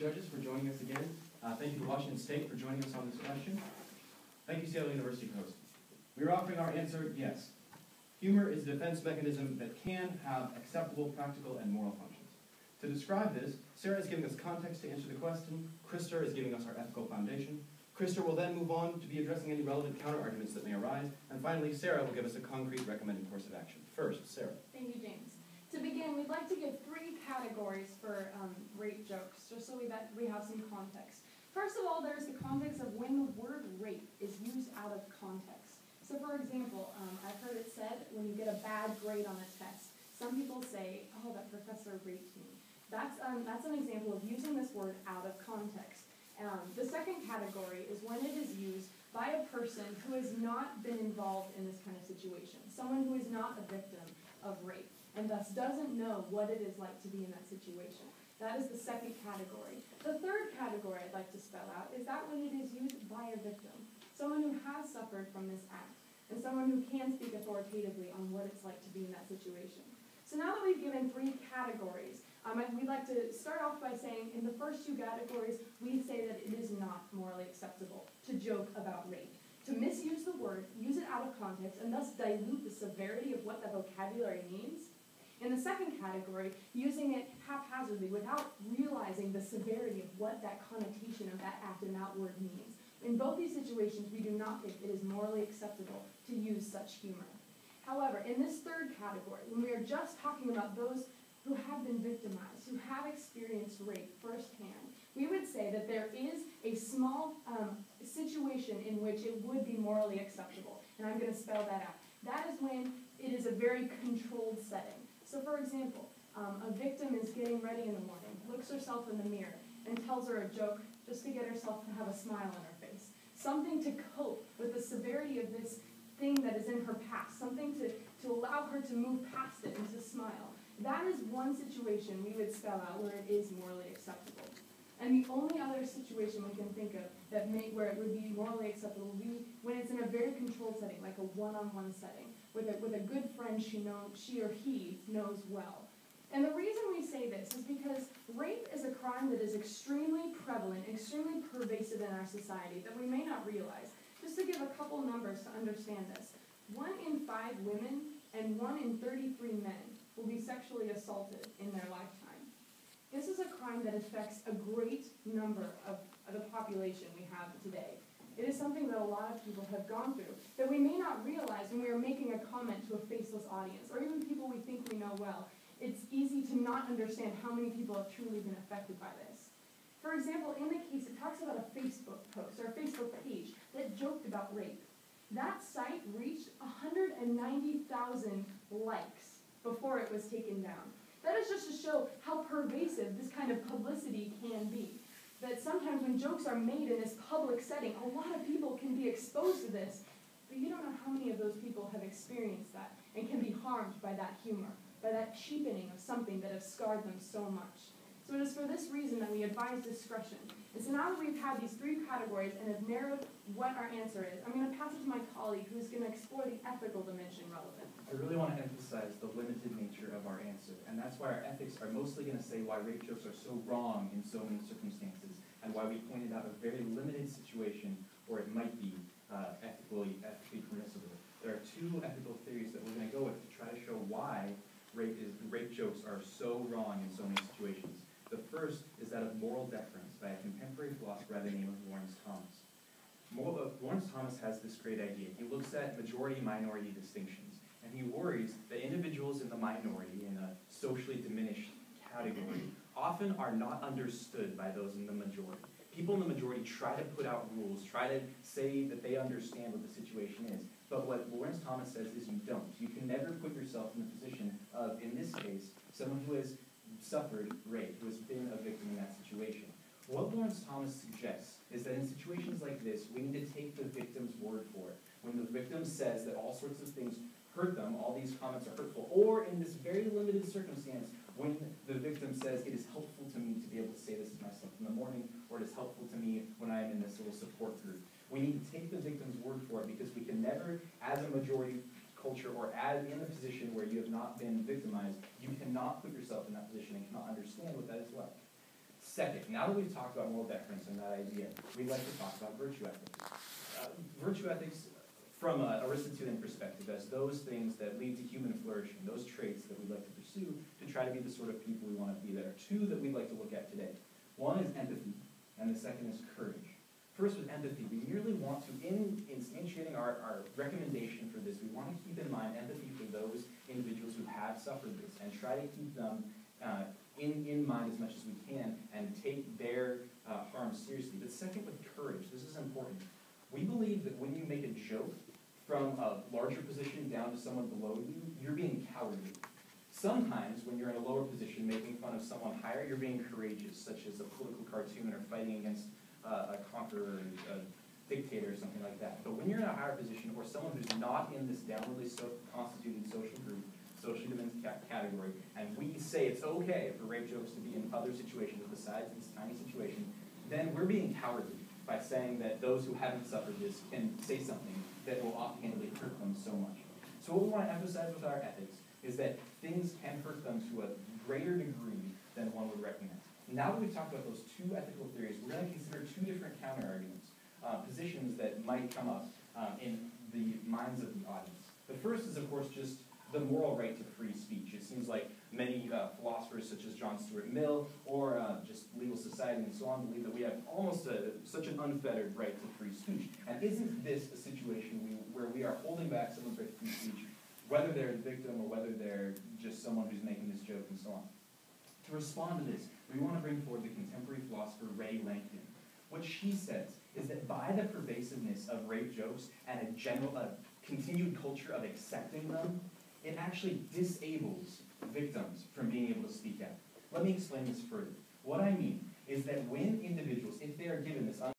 judges, for joining us again. Thank you to Washington State for joining us on this question. Thank you, Seattle University Post. We are offering our answer, yes. Humor is a defense mechanism that can have acceptable practical and moral functions. To describe this, Sarah is giving us context to answer the question. Krista is giving us our ethical foundation. Krista will then move on to be addressing any relevant counter-arguments that may arise. And finally, Sarah will give us a concrete recommended course of action. First, Sarah. Thank you, James. To begin, we'd like to give 3 categories for rape jokes, just so we have some context. First of all, there's the context of when the word rape is used out of context. So for example, I've heard it said when you get a bad grade on a test, some people say, oh, that professor raped me. That's an example of using this word out of context. The second category is when it is used by a person who has not been involved in this kind of situation, someone who is not a victim of rape, and thus doesn't know what it is like to be in that situation. That is the second category. The third category I'd like to spell out is that when it is used by a victim, someone who has suffered from this act, and someone who can speak authoritatively on what it's like to be in that situation. So now that we've given 3 categories, we'd like to start off by saying in the first 2 categories, we say that it is not morally acceptable to joke about rape. To misuse the word, use it out of context, and thus dilute the severity of what that vocabulary means. In the second category, using it haphazardly without realizing the severity of what that connotation of that act and that word means. In both these situations, we do not think it is morally acceptable to use such humor. However, in this third category, when we are just talking about those who have been victimized, who have experienced rape firsthand, we would say that there is a small situation in which it would be morally acceptable. And I'm going to spell that out. That is when it is a very controlled setting. So for example, a victim is getting ready in the morning, looks herself in the mirror, and tells her a joke just to get herself to have a smile on her face. Something to cope with the severity of this thing that is in her past, something to allow her to move past it and to smile. That is one situation we would spell out where it is morally acceptable. And the only other situation we can think of where it would be morally acceptable would be when it's in a very controlled setting, like a one-on-one setting, with a good friend she or he knows well. And the reason we say this is because rape is a crime that is extremely prevalent, extremely pervasive in our society that we may not realize. Just to give a couple numbers to understand this, 1 in 5 women and 1 in 33 men will be sexually assaulted in their lifetime. This is a crime that affects a great number of the population we have today. It is something that a lot of people have gone through that we may not realize when we are making a comment to a faceless audience, or even people we think we know well. It's easy to not understand how many people have truly been affected by this. For example, in the case, it talks about a Facebook post or a Facebook page that joked about rape. That site reached 190,000 likes before it was taken down. That is just to show how pervasive this kind of publicity can be. That sometimes when jokes are made in this public setting, a lot of people can be exposed to this, but you don't know how many of those people have experienced that and can be harmed by that humor, by that cheapening of something that has scarred them so much. So it is for this reason that we advise discretion. And so now that we've had these 3 categories and have narrowed what our answer is, I'm going to pass it to my colleague who's going to explore the ethical dimension relevant. I really want to emphasize the limited nature of our answer, and that's why our ethics are mostly going to say why rape jokes are so wrong in so many circumstances, and why we pointed out a very limited situation where it might be ethically permissible. There are 2 ethical theories that we're going to go with to try to show why rape jokes are so wrong in so many situations. The first is that of moral deference by a contemporary philosopher by the name of Lawrence Thomas. Lawrence Thomas has this great idea. He looks at majority-minority distinctions, and he worries that individuals in the minority, in a socially diminished category, often are not understood by those in the majority. People in the majority try to put out rules, try to say that they understand what the situation is. But what Lawrence Thomas says is you don't. You can never put yourself in the position of, in this case, someone who has suffered rape, who has been a victim in that situation. What Lawrence Thomas suggests is that in situations like this, we need to take the victim's word for it. When the victim says that all sorts of things hurt them, all these comments are hurtful, or in this very limited circumstance, when the victim says, it is helpful to me to be able to say this to myself in the morning, or it is helpful to me when I am in this little support group. We need to take the victim's word for it because we can never, as a majority culture or as in a position where you have not been victimized, you cannot put yourself in that position and cannot understand what that is like. Second, now that we've talked about moral deference and that idea, we'd like to talk about virtue ethics. Virtue ethics, from an Aristotelian perspective, as those things that lead to human flourishing, those traits that we'd like to pursue to try to be the sort of people we want to be. There are two that we'd like to look at today. One is empathy, and the second is courage. First, with empathy, we merely want to, in instantiating our recommendation for this, we want to keep in mind empathy for those individuals who have suffered this and try to keep them in mind as much as we can and take their harm seriously. But second, with courage, this is important. We believe that when you make a joke from a larger position down to someone below you, you're being cowardly. Sometimes, when you're in a lower position making fun of someone higher, you're being courageous, such as a political cartoon or fighting against a conqueror, a dictator, or something like that. But when you're in a higher position, or someone who's not in this downwardly constituted social group, socially diminished category, and we say it's okay for rape jokes to be in other situations besides this tiny situation, then we're being cowardly by saying that those who haven't suffered this can say something that will offhandedly hurt them so much. So what we want to emphasize with our ethics is that things can hurt them to a greater degree than one would recognize. Now that we've talked about those two ethical theories, we're going to consider two different counter-arguments, positions that might come up in the minds of the audience. The first is, of course, just the moral right to free speech. It seems like many philosophers, such as John Stuart Mill, or just legal society and so on, believe that we have almost such an unfettered right to free speech. And isn't this a situation where we are holding back someone's right to free speech, whether they're a victim or whether they're just someone who's making this joke and so on? To respond to this, we want to bring forward the contemporary philosopher Ray Langton. What she says is that by the pervasiveness of rape jokes and a continued culture of accepting them, it actually disables victims from being able to speak out. Let me explain this further. What I mean is that when individuals, if they are given this